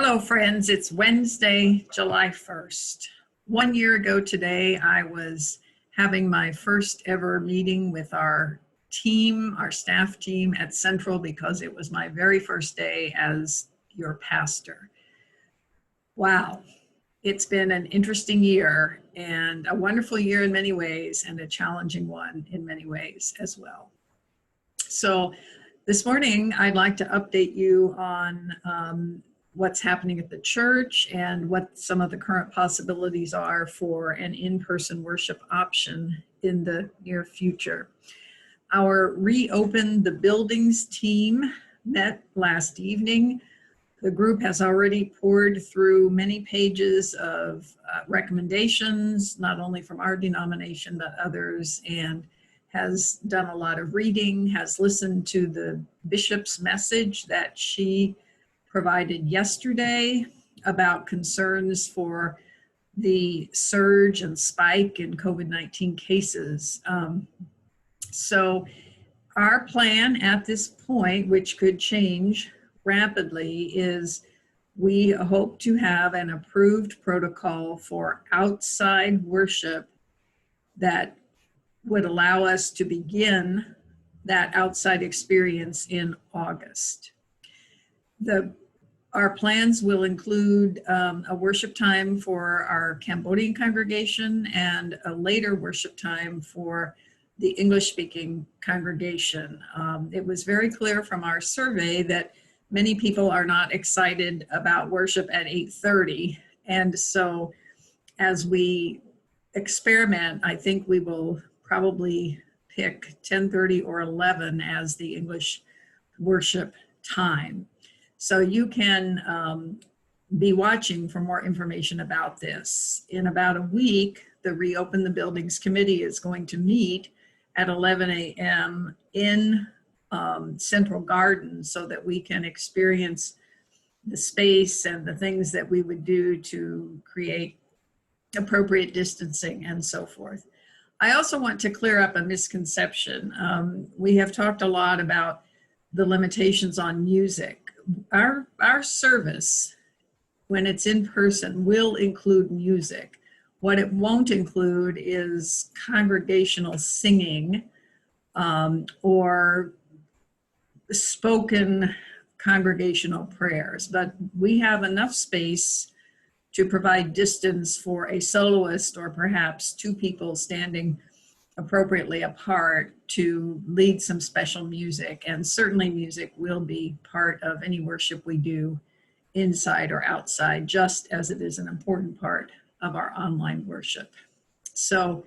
Hello, friends. It's Wednesday, July 1st. 1 year ago today, I was having my first ever meeting with our team, our staff team at Central, because it was my very first day as your pastor. Wow, it's been an interesting year and a wonderful year in many ways and a challenging one in many ways as well. So this morning, I'd like to update you on what's happening at the church and what some of the current possibilities are for an in-person worship option in the near future. Our Reopen the Buildings team met last evening. The group has already poured through many pages of recommendations, not only from our denomination, but others, and has done a lot of reading, has listened to the bishop's message that she provided yesterday about concerns for the surge and spike in COVID-19 cases. So our plan at this point, which could change rapidly, is we hope to have an approved protocol for outside worship that would allow us to begin that outside experience in August. Our plans will include a worship time for our Cambodian congregation and a later worship time for the English-speaking congregation. It was very clear from our survey that many people are not excited about worship at 8:30. And so as we experiment, I think we will probably pick 10:30 or 11 as the English worship time. So you can be watching for more information about this. In about a week, the Reopen the Buildings Committee is going to meet at 11 a.m. in Central Garden so that we can experience the space and the things that we would do to create appropriate distancing and so forth. I also want to clear up a misconception. We have talked a lot about the limitations on music. Our service, when it's in person, will include music. What it won't include is congregational singing or spoken congregational prayers, but we have enough space to provide distance for a soloist or perhaps two people standing appropriately apart to lead some special music. And certainly music will be part of any worship we do inside or outside, just as it is an important part of our online worship. So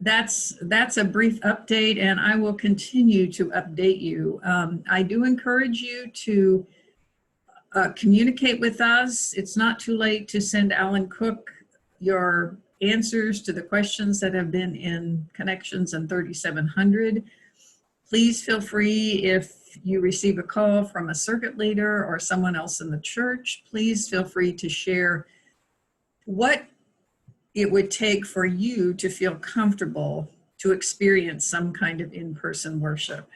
that's a brief update, and I will continue to update you. I do encourage you to communicate with us. It's not too late to send Alan Cook your answers to the questions that have been in Connections and 3700. Please feel free, if you receive a call from a circuit leader or someone else in the church, please feel free to share what it would take for you to feel comfortable to experience some kind of in-person worship.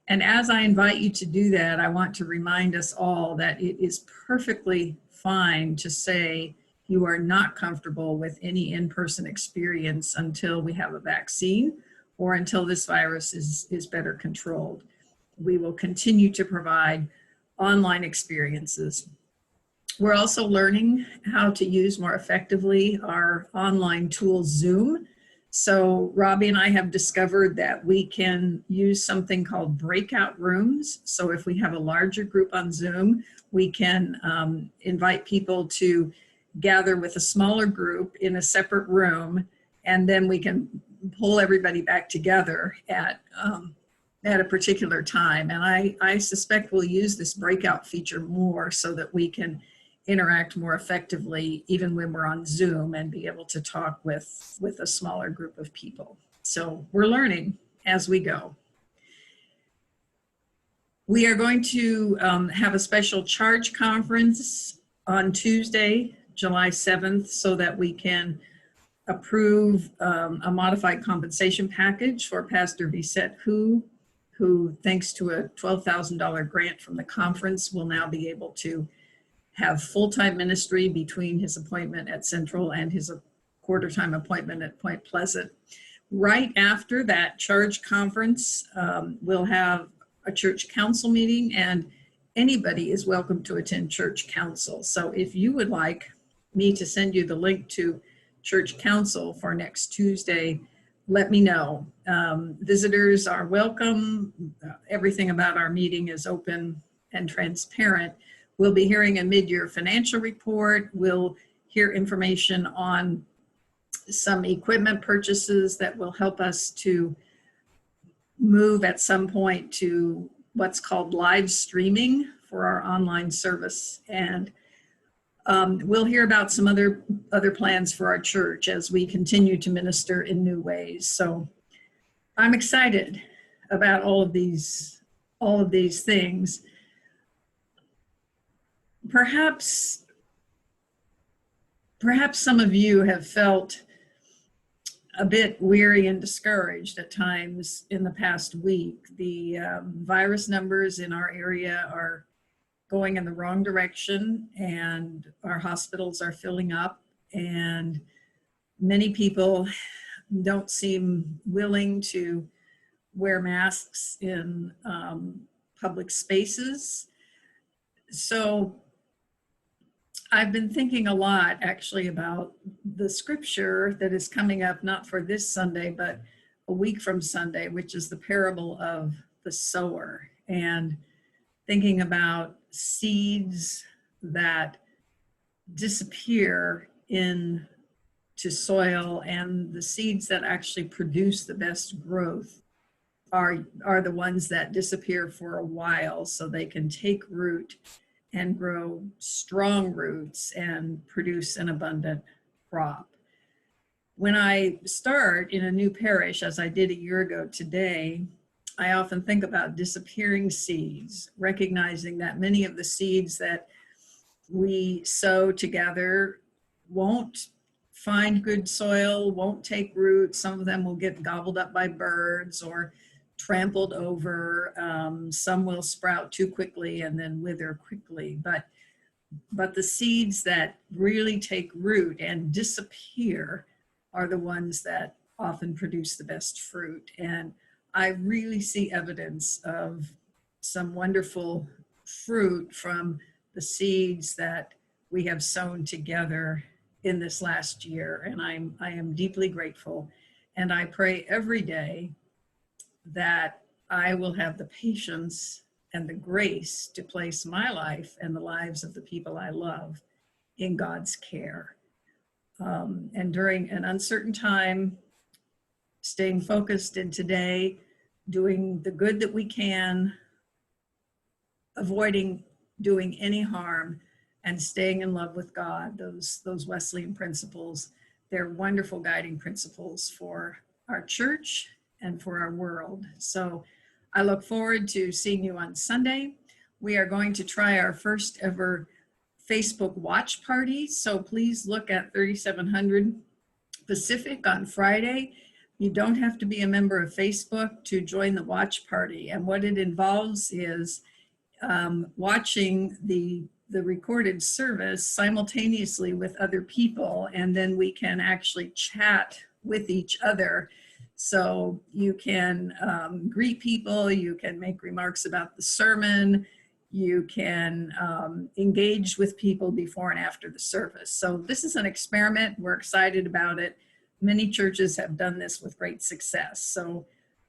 And as I invite you to do that, I want to remind us all that it is perfectly fine to say you are not comfortable with any in-person experience until we have a vaccine or until this virus is better controlled. We will continue to provide online experiences. We're also learning how to use more effectively our online tool Zoom. So Robbie and I have discovered that we can use something called breakout rooms. So if we have a larger group on Zoom, we can invite people to gather with a smaller group in a separate room, and then we can pull everybody back together at a particular time. And I suspect we'll use this breakout feature more so that we can interact more effectively even when we're on Zoom and be able to talk with a smaller group of people. So we're learning as we go. We are going to have a special charge conference on Tuesday, July 7th, so that we can approve a modified compensation package for Pastor Visette, who thanks to a $12,000 grant from the conference, will now be able to have full-time ministry between his appointment at Central and his quarter-time appointment at Point Pleasant. Right after that charge conference, we'll have a church council meeting, and anybody is welcome to attend church council. So if you would like me to send you the link to church council for next Tuesday, let me know. Visitors are welcome. Everything about our meeting is open and transparent. We'll be hearing a mid-year financial report. We'll hear information on some equipment purchases that will help us to move at some point to what's called live streaming for our online service. And we'll hear about some other plans for our church as we continue to minister in new ways. So I'm excited about all of these things. Perhaps some of you have felt a bit weary and discouraged at times in the past week. The virus numbers in our area are going in the wrong direction, and our hospitals are filling up, and many people don't seem willing to wear masks in public spaces. So I've been thinking a lot actually about the scripture that is coming up, not for this Sunday, but a week from Sunday, which is the parable of the sower, and thinking about seeds that disappear into soil and the seeds that actually produce the best growth are the ones that disappear for a while so they can take root and grow strong roots and produce an abundant crop. When I start in a new parish, as I did a year ago today, I often think about disappearing seeds, recognizing that many of the seeds that we sow together won't find good soil, won't take root. Some of them will get gobbled up by birds or trampled over. Some will sprout too quickly and then wither quickly. But the seeds that really take root and disappear are the ones that often produce the best fruit. And I really see evidence of some wonderful fruit from the seeds that we have sown together in this last year. And I am deeply grateful. And I pray every day that I will have the patience and the grace to place my life and the lives of the people I love in God's care. And during an uncertain time, staying focused in today, doing the good that we can, avoiding doing any harm, and staying in love with God, those Wesleyan principles, they're wonderful guiding principles for our church and for our world. So I look forward to seeing you on Sunday. We are going to try our first ever Facebook watch party. So please look at 3700 Pacific on Friday. You don't have to be a member of Facebook to join the watch party. And what it involves is watching the recorded service simultaneously with other people, and then we can actually chat with each other. So you can greet people, you can make remarks about the sermon, you can engage with people before and after the service. So this is an experiment. We're excited about it. Many churches have done this with great success. So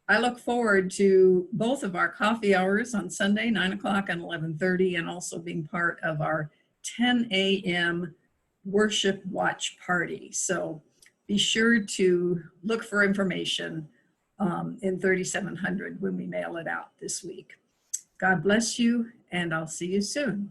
I look forward to both of our coffee hours on Sunday, 9 o'clock and 11:30, and also being part of our 10 a.m. worship watch party. So be sure to look for information in 3700 when we mail it out this week. God bless you, and I'll see you soon.